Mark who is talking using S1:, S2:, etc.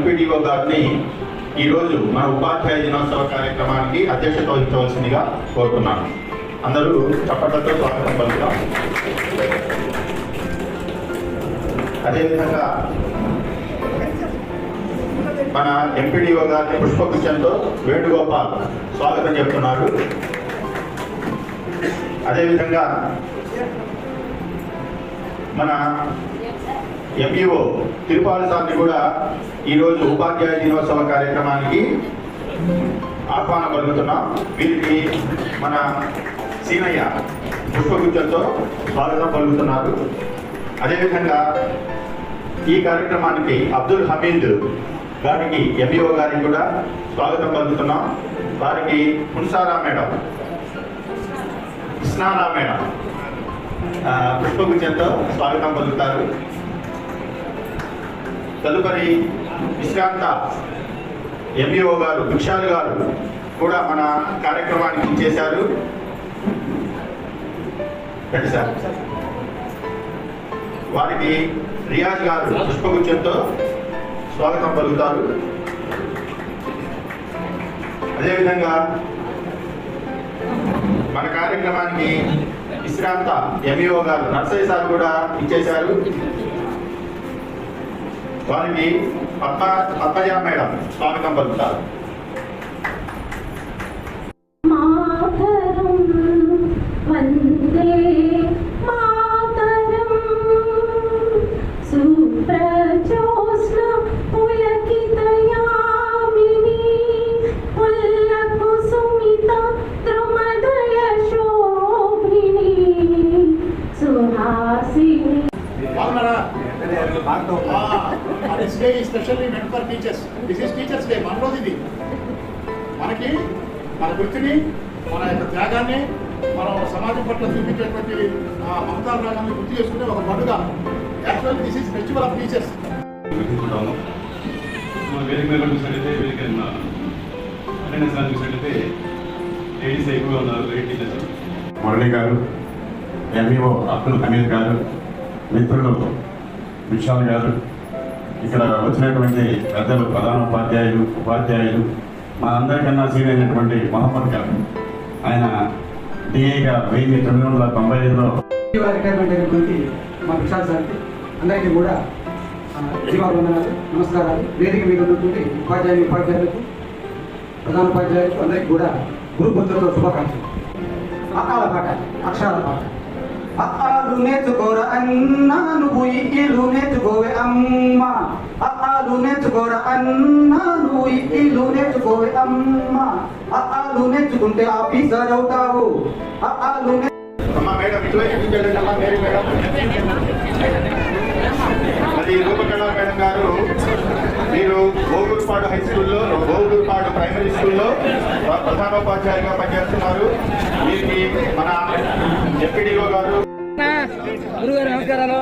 S1: MPDO గారిని ఈరోజు మన ఉపాధ్యాయ దినోత్సవ కార్యక్రమానికి అధ్యక్షత వహించవలసిందిగా కోరుతున్నాను. అందరూ చప్పట్లతో స్వాగతం పలుకుతాం. అదేవిధంగా మన ఎంపీడీఓ గారిని పుష్పగుచ్చంతో వేణుగోపాల్ స్వాగతం చెప్తున్నారు. అదేవిధంగా మన ఎంఈఓ తిరుపాల సార్ని కూడా ఈరోజు ఉపాధ్యాయ దినోత్సవ కార్యక్రమానికి ఆహ్వానం పలుకుతున్నాం. వీరికి మన సీనయ్య పుష్పగుచ్చంతో స్వాగతం పలుకుతున్నారు. అదేవిధంగా ఈ కార్యక్రమానికి అబ్దుల్ హమీద్ గారికి ఎంఈఓ గారికి కూడా స్వాగతం పలుకుతున్నాం. వారికి మున్సారా మేడం, కృష్ణారా మేడం పుష్పగుచ్చంతో స్వాగతం పలుకుతారు. తదుపరి విశ్రాంత ఎంఈఓ గారు భిక్షాల్ గారు కూడా మన కార్యక్రమానికి చేశారు. సార్ వారికి రియాజ్ గారు పుష్పగుచ్చంతో స్వాగతం పలుకుతారు. అదేవిధంగా మన కార్యక్రమానికి విశ్రాంత ఎంఈఓ గారు నర్సయ్య సార్ కూడా ఇచ్చేశారు. వారికి పద్మజ మేడం స్వాగతం పలుకుతారు.
S2: This day is specially meant for teachers. This is Teachers Day. మన రోజు ఇది మనకి మన వృత్తిని, మన యొక్క త్యాగాన్ని, మనం సమాజం పట్ల చూపించేటువంటి మమతా రాగాన్ని గుర్తు చేసుకునే ఒక పండుగ. Actually this is festival of teachers.
S3: వేదిక మీద చూసినట్లయితే వేదిక అటెండెన్స్ చూసినట్లయితే లేడీస్ ఎక్కువగా ఉన్నారు. లేడీ టీచర్స్
S4: మురళి గారు, ఎంఈఓ అబ్దుల్ హమీద్ గారు, మిత్రులు విశాల్ గారు, ఇక్కడ వచ్చినటువంటి పెద్దలు, ప్రధాన ఉపాధ్యాయులు, మా అందరికన్నా సీనియర్ అయినటువంటి మహమ్మద్ గారు, ఆయన డిఏగా 1995లో
S5: రిటైర్మెంట్ అయినటువంటి మా విశాల్ సార్కి అందరికీ కూడా జీవాభివందనాలు, నమస్కారాలు. వేదిక మీద ఉన్నటువంటి ఉపాధ్యాయులకు, ప్రధాన ఉపాధ్యాయులకు అందరికీ కూడా గురు బుద్ధులతో శుభాకాంక్షలు. అకాల పాట, అక్షరాల పాట. అక్కాలు నేర్చుకోరా అన్నా, నువ్వు ఇల్లు నేర్చుకోవే అమ్మ. అక్కాలు నేర్చుకోరా అన్నా, నువ్వు ఇల్లు నేర్చుకోవే అమ్మ. అక్కాలు నేర్చుకుంటే ఆఫీసర్ అవుతావు. అక్కాలు
S1: అది రూపకళా మేడం గారు, మీరు గోగులపాడు హై స్కూల్లో, గోగులపాడు ప్రైమరీ స్కూల్లో ప్రధానోపాధ్యాయులుగా పనిచేస్తున్నారు. వీరికి మన ఎంపీడీఓ గారు
S5: గురుగారు నమస్కారాలు.